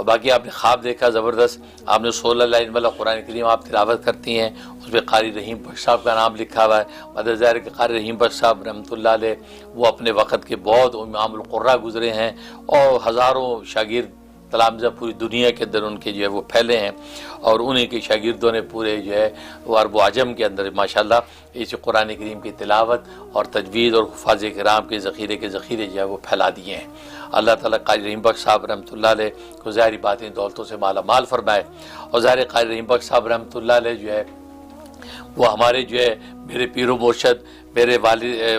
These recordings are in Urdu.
اور باقی آپ نے خواب دیکھا زبردست، آپ نے 16 لائن والا قرآن کریم آپ تلاوت کرتی ہیں، اس پہ قاری رحیم بخش صاحب کا نام لکھا ہوا ہے۔ مدر ظاہر کہ قاری رحیم بخش صاحب رحمۃ اللہ علیہ وہ اپنے وقت کے بہت امام القراء گزرے ہیں، اور ہزاروں شاگرد تلامذہ پوری دنیا کے اندر ان کے جو ہے وہ پھیلے ہیں، اور انہیں کے شاگردوں نے پورے جو ہے وہ عرب و عجم کے اندر ماشاءاللہ اس قرآن کریم کی تلاوت اور تجوید اور حفاظ کرام کے ذخیرے جو ہے وہ پھیلا دیے ہیں۔ اللہ تعالیٰ قاری رحیم بخش صاحب رحمۃ اللہ علیہ کو ظاہری باطنی دولتوں سے مالا مال فرمائے، اور ظاہر قاری رحیم بخش صاحب رحمۃ اللہ علیہ جو ہے وہ ہمارے جو ہے میرے پیر و مرشد، میرے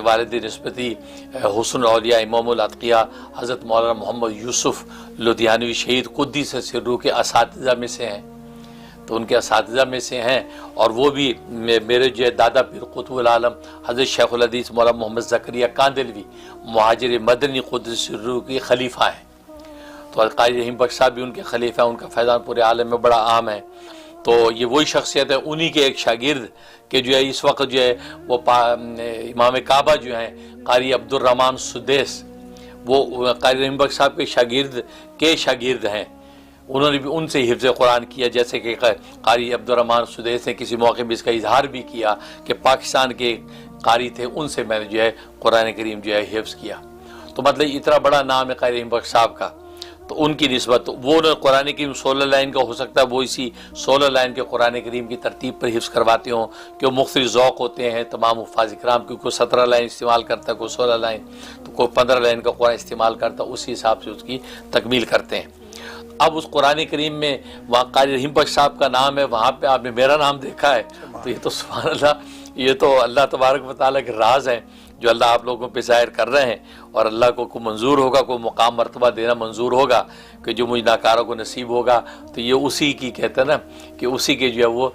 والد نسبتی حسن اولیاء امام الاتقیاء حضرت مولانا محمد یوسف لدھیانوی شہید قدس سرہ کے اساتذہ میں سے ہیں، تو ان کے اساتذہ میں سے ہیں، اور وہ بھی میرے جو ہے دادا پیر قطب العالم حضرت شیخ الحدیث مولانا محمد زکریا کاندلوی مہاجر مدنی قدس سرہ کے خلیفہ ہیں، تو قاری رحیم بخش صاحب بھی ان کے خلیفہ ہیں، ان کا فیضان پورے عالم میں بڑا عام ہے۔ تو یہ وہی شخصیت ہے، انہی کے ایک شاگرد کہ جو ہے اس وقت جو ہے وہ امام کعبہ جو ہیں قاری عبد الرحمن سدیس، وہ قاری رحیم بخش صاحب کے شاگرد ہیں، انہوں نے بھی ان سے حفظ قرآن کیا، جیسے کہ قاری عبد الرحمن سدیس نے کسی موقع بھی اس کا اظہار بھی کیا کہ پاکستان کے قاری تھے، ان سے میں نے جو ہے قرآن کریم جو ہے حفظ کیا۔ تو مطلب اتنا بڑا نام ہے قاری رحیم بخش صاحب کا، تو ان کی نسبت وہ قرآن کریم 16 لائن کا ہو سکتا ہے وہ اسی 16 لائن کے قرآن کریم کی ترتیب پر حفظ کرواتے ہوں، کہ وہ مختلف ذوق ہوتے ہیں تمام حفاظ کرام، کیونکہ کوئی 17 لائن استعمال کرتا ہے، کوئی 16 لائن، تو کوئی 15 لائن کا قرآن استعمال کرتا ہے، اسی حساب سے اس کی تکمیل کرتے ہیں۔ اب اس قرآن کریم میں وہاں قاری رحیم بخش صاحب کا نام ہے، وہاں پہ آپ نے میرا نام دیکھا ہے، تو یہ تو سبحان اللہ، یہ تو اللہ تبارک و تعالیٰ کے راز ہیں جو اللہ آپ لوگوں پہ ظاہر کر رہے ہیں، اور اللہ کو منظور ہوگا، کوئی مقام مرتبہ دینا منظور ہوگا کہ جو مجھ ناکاروں کو نصیب ہوگا، تو یہ اسی کی کہتے ہیں نا کہ اسی کے جو ہے وہ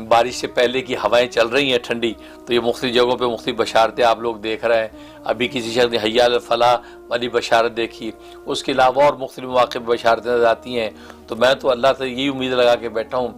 بارش سے پہلے کی ہوائیں چل رہی ہیں ٹھنڈی، تو یہ مختلف جگہوں پہ مختلف بشارتیں آپ لوگ دیکھ رہے ہیں۔ ابھی کسی شخص نے حی علی الفلاح والی بشارت دیکھی، اس کے علاوہ اور مختلف مواقع پہ بشارتیں نظر آتی ہیں، تو میں تو اللہ سے یہی امید لگا کے بیٹھا ہوں،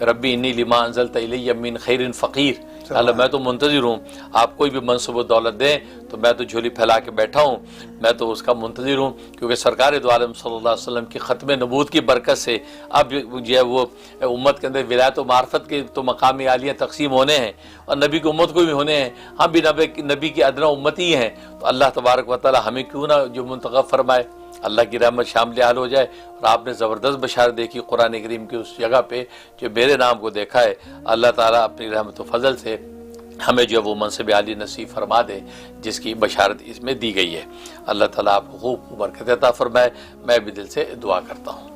ربی انی لما انزلت الی من خیر فقیر، اللہ میں تو منتظر ہوں، آپ کوئی بھی منصب و دولت دیں تو میں تو جھولی پھیلا کے بیٹھا ہوں، میں تو اس کا منتظر ہوں، کیونکہ سرکار دو عالم صلی اللہ علیہ وسلم کی ختم نبوت کی برکت سے اب جو ہے وہ امت کے اندر ولایت و معرفت کے تو مقامی عالیہ تقسیم ہونے ہیں، اور نبی کی امت کو بھی ہونے ہیں، ہم بھی نبی کی ادنا امتی ہیں، تو اللہ تبارک و تعالی ہمیں کیوں نہ جو منتخب فرمائے، اللہ کی رحمت شامل حال ہو جائے۔ اور آپ نے زبردست بشارت دیکھی قرآن کریم کی اس جگہ پہ جو میرے نام کو دیکھا ہے، اللہ تعالیٰ اپنی رحمت و فضل سے ہمیں جو وہ منصب عالی نصیب فرما دے جس کی بشارت اس میں دی گئی ہے۔ اللہ تعالیٰ آپ کو خوب برکت عطا فرمائے، میں بھی دل سے دعا کرتا ہوں۔